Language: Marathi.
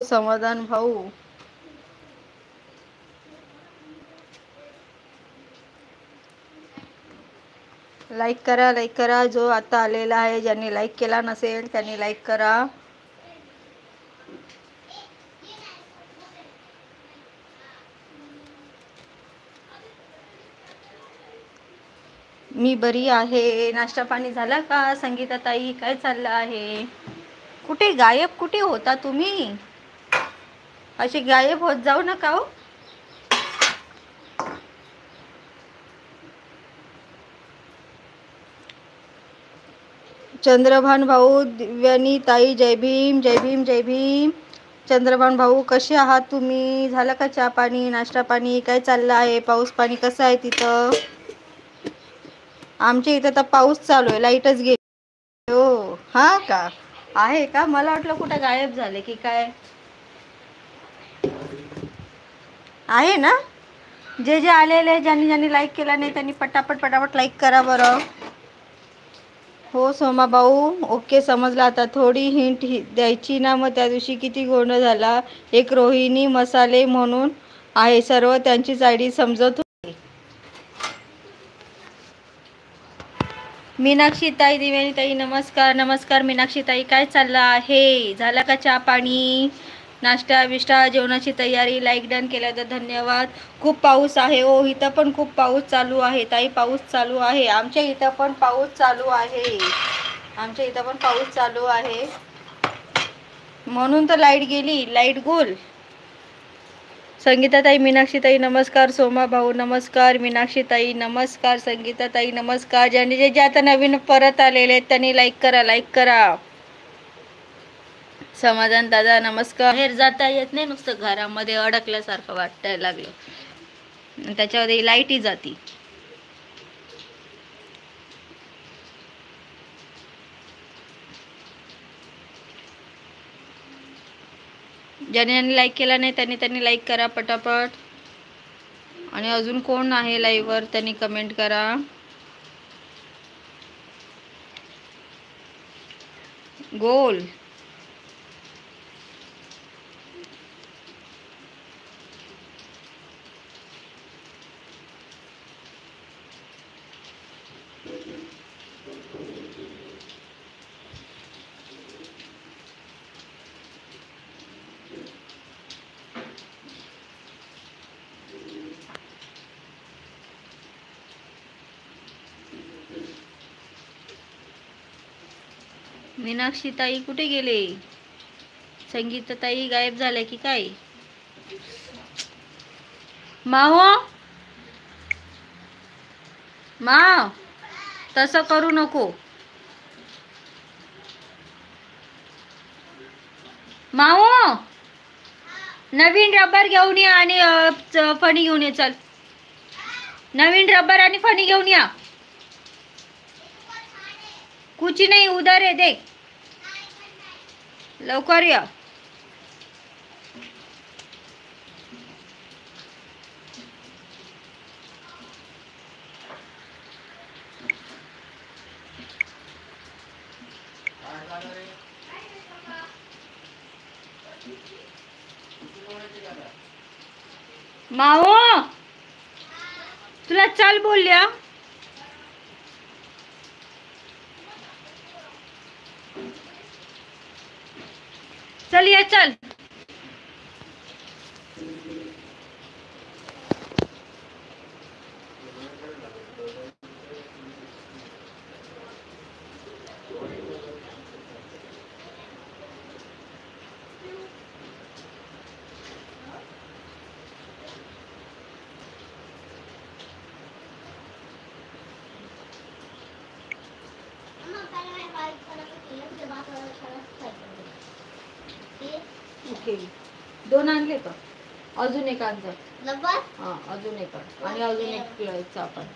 समाधान भाऊ, लाईक करा, लाईक करा. जो आता आलेला आहे, ज्यांनी लाईक केला नसेल त्यांनी लाईक करा. मी बरी आहे. नाश्ता पाणी झाला का संगीता ताई? काय चाललं आहे? कुठे गायब कुठे होता तुम्ही? अशी गायब होत जाऊ नका हो. चंद्रभान भाऊ, दिव्यानी ताई, जय भीम, जय भीम, जय भीम. चंद्रभान भाऊ, कसे आहात तुम्ही? झालं का चहा पाणी, नाश्ता पाणी? काय चाललं आहे? पाऊस पाणी कसं आहे तिथं? आमच्या इथं तर पाऊस चालू आहे, लाईटच गेली. हो, हा का? आहे का? मला वाटलं कुठं गायब झाले की काय. आहे ना? जे जे आलेले, ज्यांनी ज्यांनी लाईक केला नाही त्यांनी पटापट पटापट लाईक करा बरं. हो सोमा भाऊ, ओके, समजला आता. थोडी हिंट द्यायची ना, मग त्या दिवशी किती गोंधळ झाला. एक रोहिणी मसाले म्हणून आहे, सर्व त्यांचीच आयडी समजत होती. मीनाक्षी ताई, दिव्यानी ताई, नमस्कार नमस्कार. मीनाक्षी ताई, काय चाललं आहे? झाला का चहा पाणी, नाश्ता बिष्टा, जेवणाची तयारी? लाईक डन केलं तर धन्यवाद. खूप पाऊस आहे हो, इथं पण खूप पाऊस चालू आहे ताई. पाऊस चालू आहे आमच्या इथं पण, पाऊस चालू आहे आमच्या इथं पण, पाऊस चालू आहे. म्हणून तर लाईट गेली, लाईट गुल. संगीताताई, मीनाक्षीताई नमस्कार. सोमा भाऊ नमस्कार. मीनाक्षीताई नमस्कार. संगीताताई नमस्कार. ज्यांनी जे जे आता नवीन परत आलेले आहेत त्यांनी लाईक करा, लाईक करा. समाधान दादा नमस्कार. बाहेर जाता येत नाही, नुसतं घरामध्ये अडकल्यासारखं वाटायला लागलं, त्याच्यामध्ये लाईटही जाती. ज्यांनी ज्यांनी लाईक केला नाही त्यांनी लाईक करा पटापट. आणि अजून कोण आहे लाईव्हवर त्यांनी कमेंट करा. गोल मीनाक्षी ताई कुठे गेले? संगीता ताई गायब झाले की काय? माहो, माव, तसं करू नको. माहो, नवीन रबर घेऊन या आणि फणी घेऊन ये. चल, नवीन रबर आणि फणी घेऊन या. कुछ नहीं, उधर है देख, लवकर या. माओ, तुला चल बोलल्या. चल ये, चल. ओके, 2 आणले का? अजून एक आणजा. हा, अजून एक आणि अजून एक पिळायचं आपण.